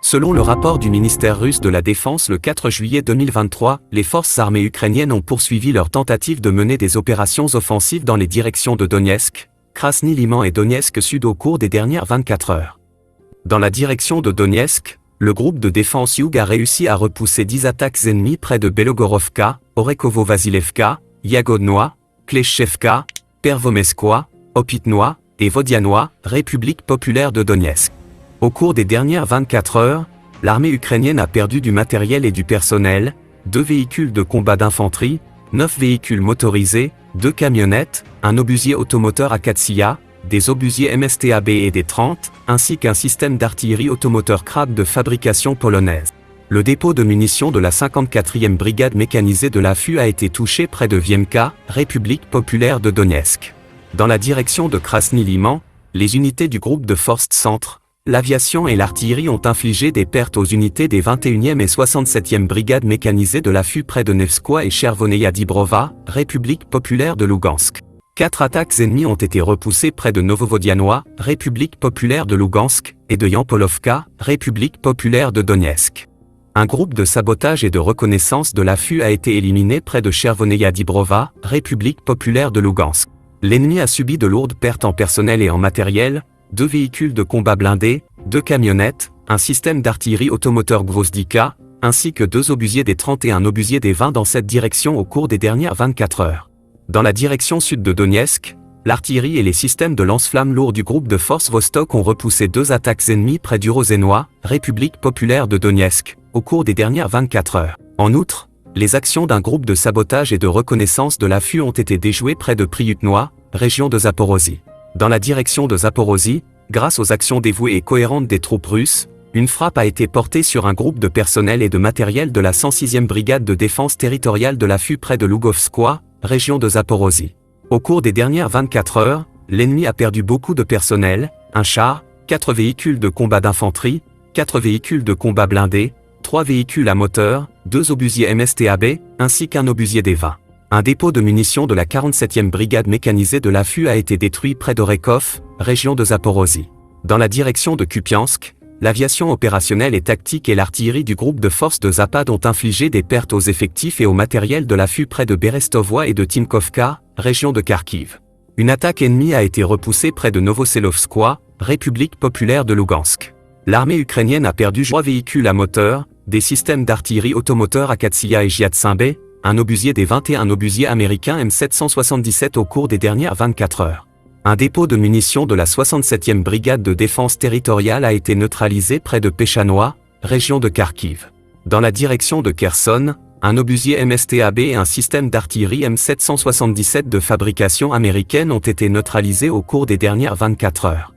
Selon le rapport du ministère russe de la Défense le 4 juillet 2023, les forces armées ukrainiennes ont poursuivi leur tentative de mener des opérations offensives dans les directions de Donetsk, Krasny Liman et Donetsk Sud au cours des dernières 24 heures. Dans la direction de Donetsk, le groupe de défense Yug a réussi à repousser 10 attaques ennemies près de Belogorovka, Orekovo-Vasilevka, Yagodnoye, Kleshchevka, Pervomeskoye, Opytnoye et Vodianoye, République populaire de Donetsk. Au cours des dernières 24 heures, l'armée ukrainienne a perdu du matériel et du personnel, 2 véhicules de combat d'infanterie, 9 véhicules motorisés, 2 camionnettes, un obusier automoteur Akatsiya, des obusiers MSTAB et des 30, ainsi qu'un système d'artillerie automoteur Krab de fabrication polonaise. Le dépôt de munitions de la 54e brigade mécanisée de l'AFU a été touché près de Viemka, République populaire de Donetsk. Dans la direction de Krasny Liman, les unités du groupe de forces centre, l'aviation et l'artillerie ont infligé des pertes aux unités des 21e et 67e brigades mécanisées de l'AFU près de Nevskoye et Chervoneia Dibrova, République populaire de Lougansk. 4 attaques ennemies ont été repoussées près de Novovodianoye, République populaire de Lougansk, et de Yampolovka, République populaire de Donetsk. Un groupe de sabotage et de reconnaissance de l'AFU a été éliminé près de Chervoneia Dibrova, République populaire de Lougansk. L'ennemi a subi de lourdes pertes en personnel et en matériel, 2 véhicules de combat blindés, 2 camionnettes, un système d'artillerie automoteur Gvozdika, ainsi que 2 obusiers des 30 et un obusier des 20 dans cette direction au cours des dernières 24 heures. Dans la direction sud de Donetsk, l'artillerie et les systèmes de lance-flammes lourds du groupe de forces Vostok ont repoussé 2 attaques ennemies près du Rozhenoye, République populaire de Donetsk, au cours des dernières 24 heures. En outre, les actions d'un groupe de sabotage et de reconnaissance de l'AFU ont été déjouées près de Priutnoye, région de Zaporozie. Dans la direction de Zaporozie, grâce aux actions dévouées et cohérentes des troupes russes, une frappe a été portée sur un groupe de personnel et de matériel de la 106e brigade de défense territoriale de l'AFU près de Lugovskoye, région de Zaporozie. Au cours des dernières 24 heures, l'ennemi a perdu beaucoup de personnel, un char, 4 véhicules de combat d'infanterie, 4 véhicules de combat blindés, 3 véhicules à moteur, 2 obusiers MSTAB, ainsi qu'un obusier des 20. Un dépôt de munitions de la 47e brigade mécanisée de l'AFU a été détruit près d'Orekov, région de Zaporozie. Dans la direction de Kupiansk, l'aviation opérationnelle et tactique et l'artillerie du groupe de forces de Zapad ont infligé des pertes aux effectifs et au matériel de l'AFU près de Berestovoye et de Timkovka, région de Kharkiv. Une attaque ennemie a été repoussée près de Novoselovskoye, République populaire de Lougansk. L'armée ukrainienne a perdu 3 véhicules à moteur, des systèmes d'artillerie automoteur Akatsiya et Giatsimbe, un obusier des 20 et un obusier américain M777 au cours des dernières 24 heures. Un dépôt de munitions de la 67e brigade de défense territoriale a été neutralisé près de Pechanoye, région de Kharkiv. Dans la direction de Kherson, un obusier MSTAB et un système d'artillerie M777 de fabrication américaine ont été neutralisés au cours des dernières 24 heures.